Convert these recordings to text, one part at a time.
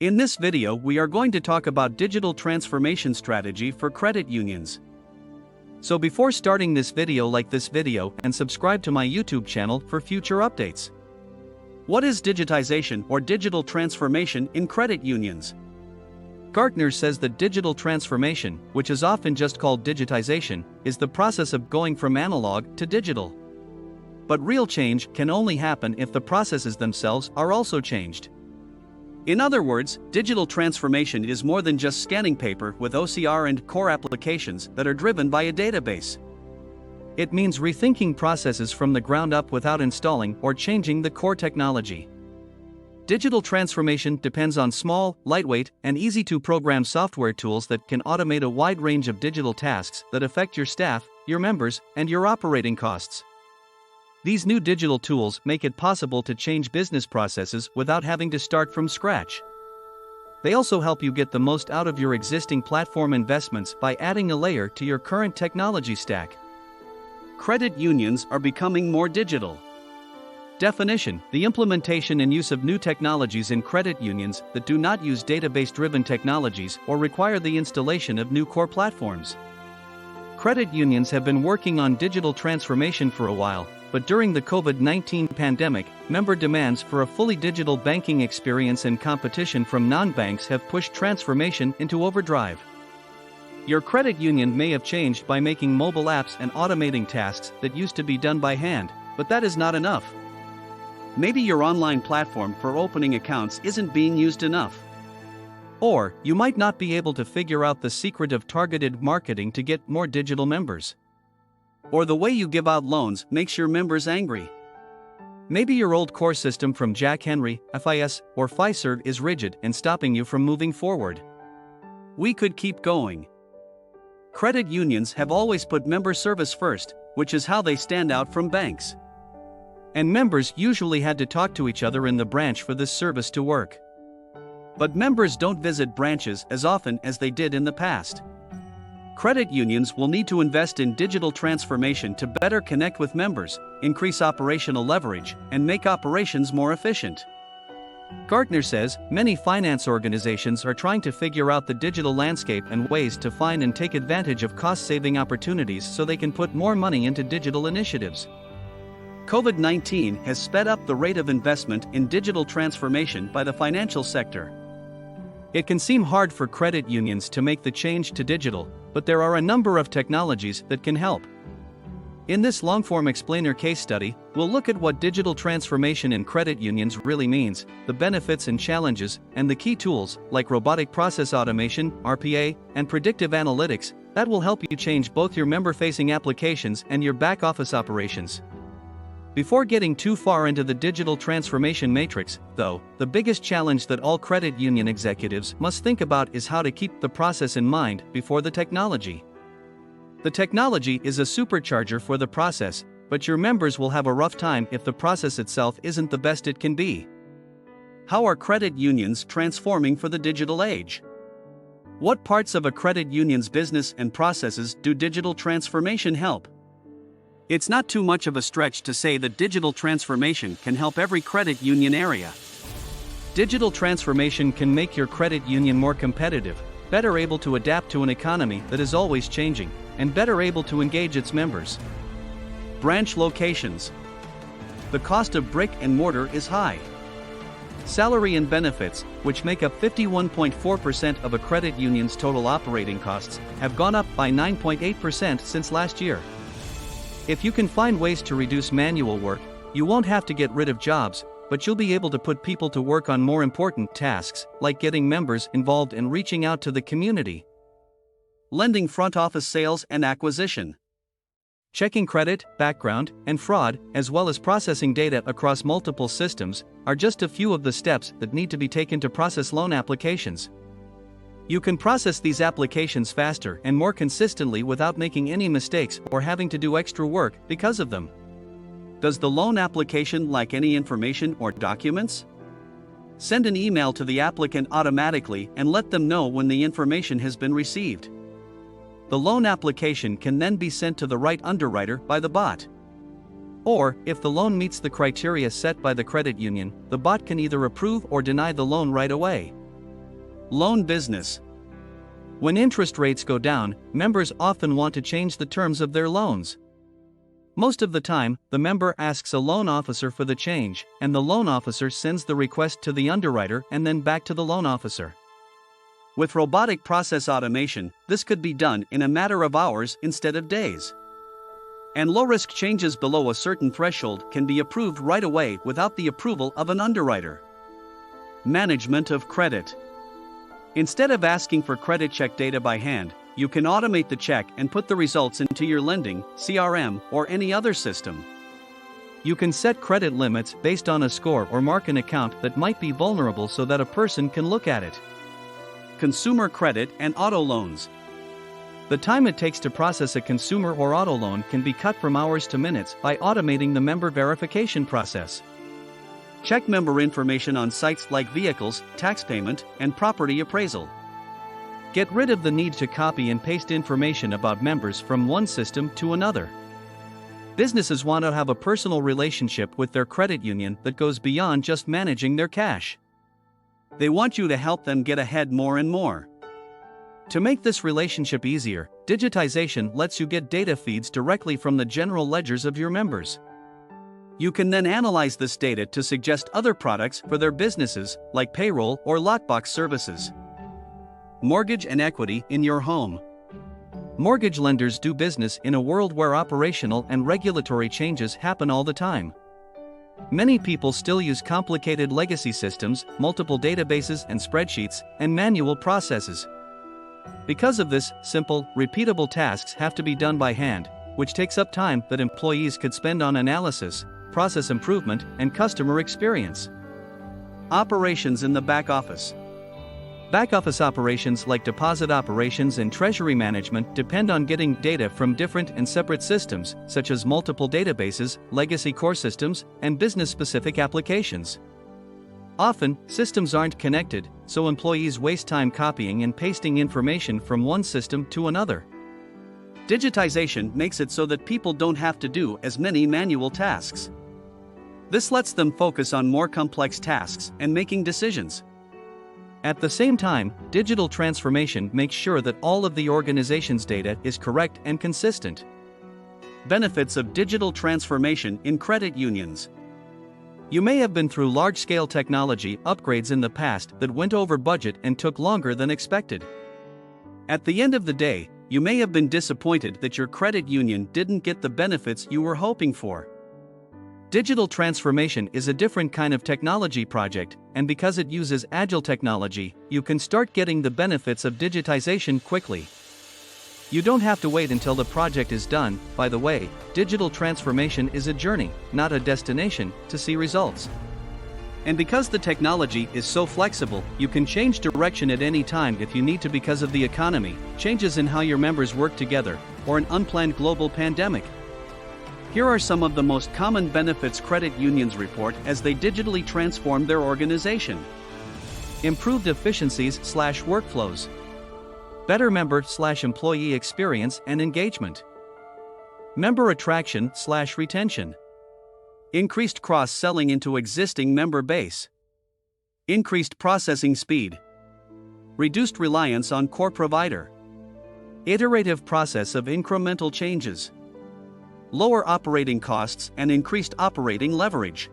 In this video, we are going to talk about digital transformation strategy for credit unions. So before starting this video, like this video and subscribe to my YouTube channel for future updates. What is digitization or digital transformation in credit unions? Gartner says that digital transformation, which is often just called digitization, is the process of going from analog to digital. But real change can only happen if the processes themselves are also changed. In other words, digital transformation is more than just scanning paper with OCR and core applications that are driven by a database. It means rethinking processes from the ground up without installing or changing the core technology. Digital transformation depends on small, lightweight, and easy-to-program software tools that can automate a wide range of digital tasks that affect your staff, your members, and your operating costs. These new digital tools make it possible to change business processes without having to start from scratch. They also help you get the most out of your existing platform investments by adding a layer to your current technology stack. Credit unions are becoming more digital. Definition: the implementation and use of new technologies in credit unions that do not use database-driven technologies or require the installation of new core platforms. Credit unions have been working on digital transformation for a while, but during the COVID-19 pandemic, member demands for a fully digital banking experience and competition from non-banks have pushed transformation into overdrive. Your credit union may have changed by making mobile apps and automating tasks that used to be done by hand, but that is not enough. Maybe your online platform for opening accounts isn't being used enough. Or, you might not be able to figure out the secret of targeted marketing to get more digital members. Or the way you give out loans makes your members angry. Maybe your old core system from Jack Henry, FIS, or Fiserv is rigid and stopping you from moving forward. We could keep going. Credit unions have always put member service first, which is how they stand out from banks. And members usually had to talk to each other in the branch for this service to work. But members don't visit branches as often as they did in the past. Credit unions will need to invest in digital transformation to better connect with members, increase operational leverage, and make operations more efficient. Gartner says many finance organizations are trying to figure out the digital landscape and ways to find and take advantage of cost-saving opportunities so they can put more money into digital initiatives. COVID-19 has sped up the rate of investment in digital transformation by the financial sector. It can seem hard for credit unions to make the change to digital, but there are a number of technologies that can help. In this long-form explainer case study, we'll look at what digital transformation in credit unions really means, the benefits and challenges, and the key tools, like robotic process automation, RPA, and predictive analytics, that will help you change both your member-facing applications and your back-office operations. Before getting too far into the digital transformation matrix, though, the biggest challenge that all credit union executives must think about is how to keep the process in mind before the technology. The technology is a supercharger for the process, but your members will have a rough time if the process itself isn't the best it can be. How are credit unions transforming for the digital age? What parts of a credit union's business and processes do digital transformation help? It's not too much of a stretch to say that digital transformation can help every credit union area. Digital transformation can make your credit union more competitive, better able to adapt to an economy that is always changing, and better able to engage its members. Branch locations. The cost of brick and mortar is high. Salary and benefits, which make up 51.4% of a credit union's total operating costs, have gone up by 9.8% since last year. If you can find ways to reduce manual work, you won't have to get rid of jobs, but you'll be able to put people to work on more important tasks, like getting members involved and reaching out to the community. Lending front office sales and acquisition. Checking credit, background, and fraud, as well as processing data across multiple systems, are just a few of the steps that need to be taken to process loan applications. You can process these applications faster and more consistently without making any mistakes or having to do extra work because of them. Does the loan application lack any information or documents? Send an email to the applicant automatically and let them know when the information has been received. The loan application can then be sent to the right underwriter by the bot. Or, if the loan meets the criteria set by the credit union, the bot can either approve or deny the loan right away. Loan business. When interest rates go down, members often want to change the terms of their loans. Most of the time, the member asks a loan officer for the change, and the loan officer sends the request to the underwriter and then back to the loan officer. With robotic process automation, this could be done in a matter of hours instead of days. And low-risk changes below a certain threshold can be approved right away without the approval of an underwriter. Management of credit. Instead of asking for credit check data by hand, you can automate the check and put the results into your lending, CRM, or any other system. You can set credit limits based on a score or mark an account that might be vulnerable so that a person can look at it. Consumer credit and auto loans. The time it takes to process a consumer or auto loan can be cut from hours to minutes by automating the member verification process. Check member information on sites like vehicles, tax payment, and property appraisal. Get rid of the need to copy and paste information about members from one system to another. Businesses want to have a personal relationship with their credit union that goes beyond just managing their cash. They want you to help them get ahead more and more. To make this relationship easier, Digitization lets you get data feeds directly from the general ledgers of your members. You can then analyze this data to suggest other products for their businesses, like payroll or lockbox services. Mortgage and equity in your home. Mortgage lenders do business in a world where operational and regulatory changes happen all the time. Many people still use complicated legacy systems, multiple databases and spreadsheets, and manual processes. Because of this, simple, repeatable tasks have to be done by hand, which takes up time that employees could spend on analysis, process improvement, and customer experience. Operations in the back office. Back-office operations like deposit operations and treasury management depend on getting data from different and separate systems, such as multiple databases, legacy core systems, and business-specific applications. Often, systems aren't connected, so employees waste time copying and pasting information from one system to another. Digitization makes it so that people don't have to do as many manual tasks. This lets them focus on more complex tasks and making decisions. At the same time, digital transformation makes sure that all of the organization's data is correct and consistent. Benefits of digital transformation in credit unions. You may have been through large-scale technology upgrades in the past that went over budget and took longer than expected. At the end of the day, you may have been disappointed that your credit union didn't get the benefits you were hoping for. Digital transformation is a different kind of technology project, and because it uses agile technology, you can start getting the benefits of digitization quickly. You don't have to wait until the project is done. By the way, digital transformation is a journey, not a destination, to see results. And because the technology is so flexible, you can change direction at any time if you need to because of the economy, changes in how your members work together, or an unplanned global pandemic. Here are some of the most common benefits credit unions report as they digitally transform their organization. Improved efficiencies/workflows. Better member/employee experience and engagement. Member attraction/retention. Increased cross-selling into existing member base. Increased processing speed. Reduced reliance on core provider. Iterative process of incremental changes. Lower operating costs and increased operating leverage.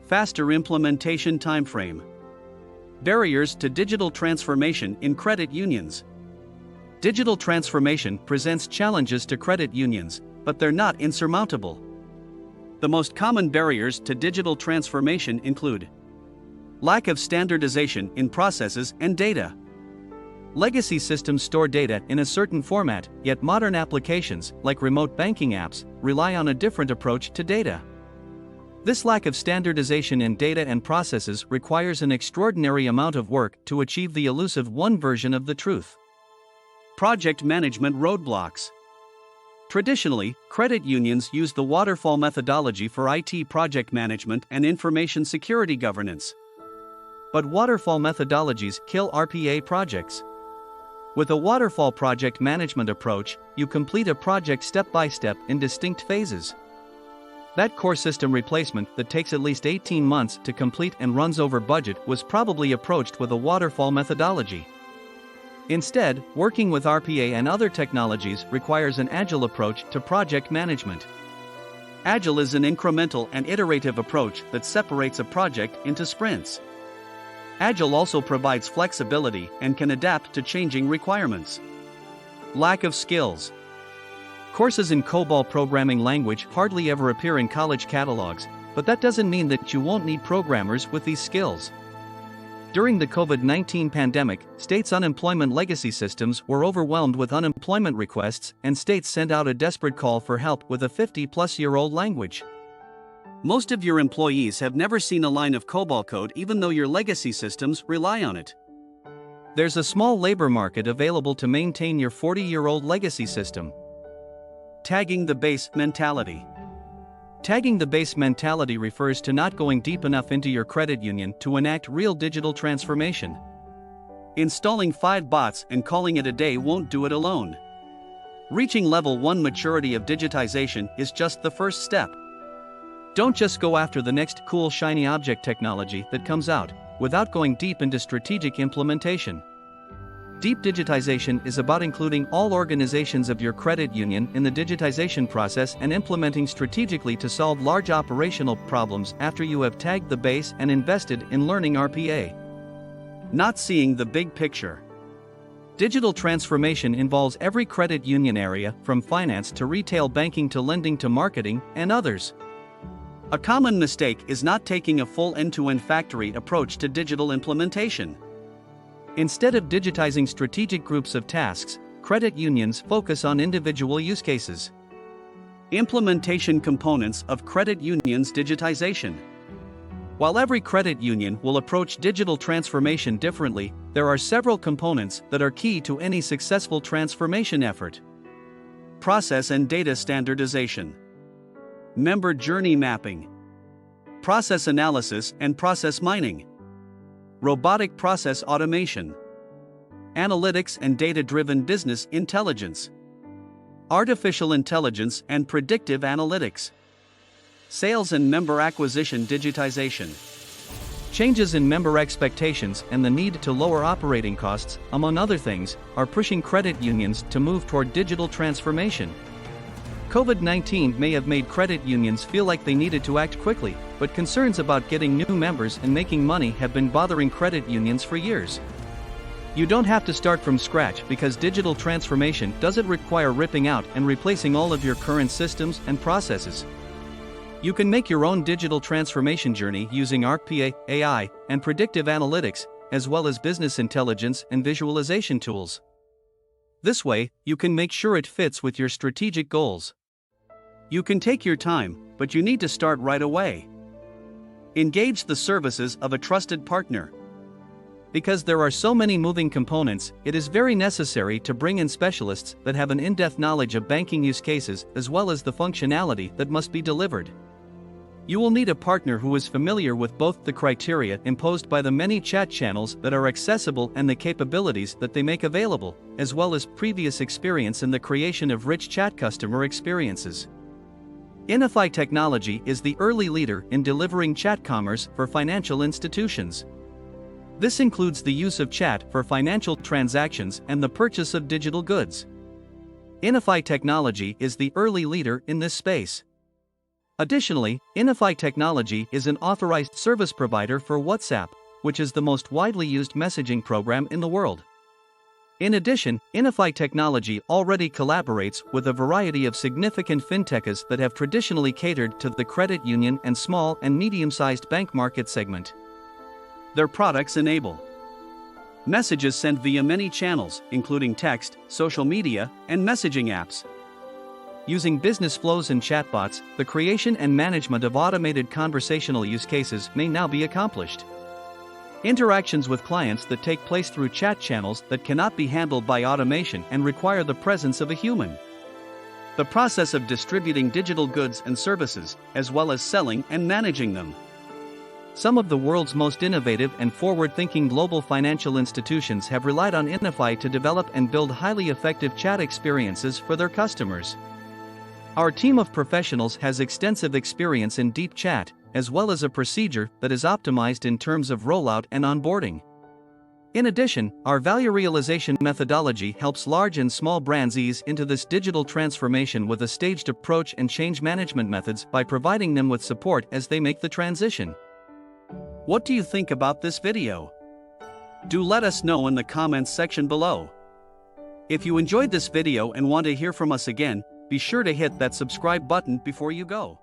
Faster implementation timeframe. Barriers to digital transformation in credit unions. Digital transformation presents challenges to credit unions, but they're not insurmountable. The most common barriers to digital transformation include lack of standardization in processes and data. Legacy systems store data in a certain format, yet modern applications, like remote banking apps, rely on a different approach to data. This lack of standardization in data and processes requires an extraordinary amount of work to achieve the elusive one version of the truth. Project management roadblocks. Traditionally, credit unions use the waterfall methodology for IT project management and information security governance. But waterfall methodologies kill RPA projects. With a waterfall project management approach, you complete a project step by step in distinct phases. That core system replacement that takes at least 18 months to complete and runs over budget was probably approached with a waterfall methodology. Instead, working with RPA and other technologies requires an agile approach to project management. Agile is an incremental and iterative approach that separates a project into sprints. Agile also provides flexibility and can adapt to changing requirements. Lack of skills. Courses in COBOL programming language hardly ever appear in college catalogs, but that doesn't mean that you won't need programmers with these skills. During the COVID-19 pandemic, states' unemployment legacy systems were overwhelmed with unemployment requests, and states sent out a desperate call for help with a 50-plus-year-old language. Most of your employees have never seen a line of COBOL code even though your legacy systems rely on it. There's a small labor market available to maintain your 40-year-old legacy system. Tagging the base mentality. Tagging the base mentality refers to not going deep enough into your credit union to enact real digital transformation. Installing 5 bots and calling it a day won't do it alone. Reaching level 1 maturity of digitization is just the first step. Don't just go after the next cool shiny object technology that comes out, without going deep into strategic implementation. Deep digitization is about including all organizations of your credit union in the digitization process and implementing strategically to solve large operational problems after you have tagged the base and invested in learning RPA. Not seeing the big picture. Digital transformation involves every credit union area, from finance to retail banking to lending to marketing, and others. A common mistake is not taking a full end-to-end factory approach to digital implementation. Instead of digitizing strategic groups of tasks, credit unions focus on individual use cases. Implementation components of credit unions' digitization. While every credit union will approach digital transformation differently, there are several components that are key to any successful transformation effort. Process and data standardization. Member journey mapping. Process analysis and process mining. Robotic process automation. Analytics and data-driven business intelligence. Artificial intelligence and predictive analytics. Sales and member acquisition digitization. Changes in member expectations and the need to lower operating costs, among other things, are pushing credit unions to move toward digital transformation. COVID-19 may have made credit unions feel like they needed to act quickly, but concerns about getting new members and making money have been bothering credit unions for years. You don't have to start from scratch because digital transformation doesn't require ripping out and replacing all of your current systems and processes. You can make your own digital transformation journey using RPA, AI, and predictive analytics, as well as business intelligence and visualization tools. This way, you can make sure it fits with your strategic goals. You can take your time, but you need to start right away. Engage the services of a trusted partner. Because there are so many moving components, it is very necessary to bring in specialists that have an in-depth knowledge of banking use cases as well as the functionality that must be delivered. You will need a partner who is familiar with both the criteria imposed by the many chat channels that are accessible and the capabilities that they make available, as well as previous experience in the creation of rich chat customer experiences. Untitled Technology is the early leader in delivering chat commerce for financial institutions. This includes the use of chat for financial transactions and the purchase of digital goods. Untitled Technology is the early leader in this space. Additionally, Untitled Technology is an authorized service provider for WhatsApp, which is the most widely used messaging program in the world. In addition, Untitled Technology already collaborates with a variety of significant fintechs that have traditionally catered to the credit union and small and medium-sized bank market segment. Their products enable messages sent via many channels, including text, social media, and messaging apps. Using business flows and chatbots, the creation and management of automated conversational use cases may now be accomplished. Interactions with clients that take place through chat channels that cannot be handled by automation and require the presence of a human. The process of distributing digital goods and services, as well as selling and managing them. Some of the world's most innovative and forward-thinking global financial institutions have relied on Untitled to develop and build highly effective chat experiences for their customers. Our team of professionals has extensive experience in deep chat, as well as a procedure that is optimized in terms of rollout and onboarding. In addition, our value realization methodology helps large and small brands ease into this digital transformation with a staged approach and change management methods by providing them with support as they make the transition. What do you think about this video? Do let us know in the comments section below. If you enjoyed this video and want to hear from us again, be sure to hit that subscribe button before you go.